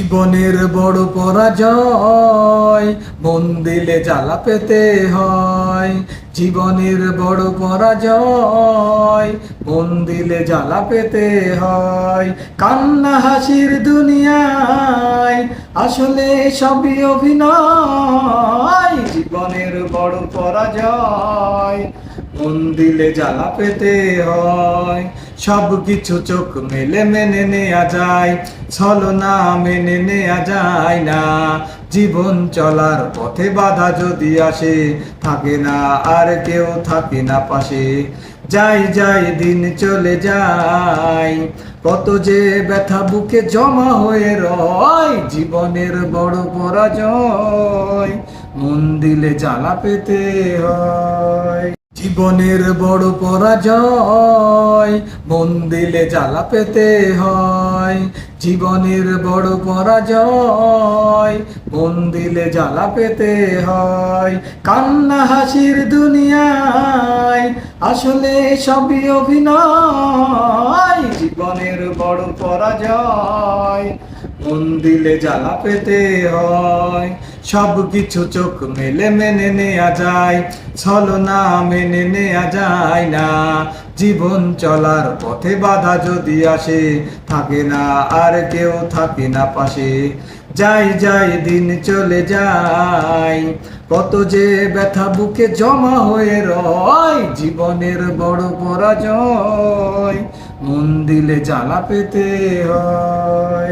জীবনের বড় পরাজয়, মন দিলে জ্বালা পেতে হয়। জীবনের বড় পরাজয়, মন দিলে জ্বালা পেতে হয়। কান্না হাসির দুনিয়ায় আসলে সবই অভিনয়। জীবনের বড় পরাজয়, মন দিলে জ্বালা পেতে হয়। সব কিছু চোখ মেলে মেনে নেয়া যায়, ছলনা মেনে নেয়া যায় না। জীবন চলার পথে বাধা যদি আসে, থাকে না আর কেউ থাকে না পাশে। যাই যাই দিন চলে যায়, কত যে ব্যথা বুকে জমা হয়ে রয়। জীবনের বড় পরাজয়, মন দিলে জ্বালা পেতে হয়। জীবনের বড় পরাজয়, মন দিলে জ্বালা পেতে হয়। জীবনের বড় পরাজয়, মন দিলে জ্বালা পেতে হয়। কান্না হাসির দুনিয়ায় আসলে সবই অভিনয়। জীবনের বড় পরাজয়, মন দিলে জ্বালা পেতে হয়। সব কিছু চোখ মেলে মেনে নেয়া যায়, ছলনা মেনে নেয়া যায় না। জীবন চলার পথে বাধা যদি আসে, থাকে না আর কেউ থাকে না পাশে। যাই যাই দিন চলে যায়, কত যে ব্যথা বুকে জমা হয়ে রয়। জীবনের বড় পরাজয়, মন দিলে জ্বালা পেতে হয়।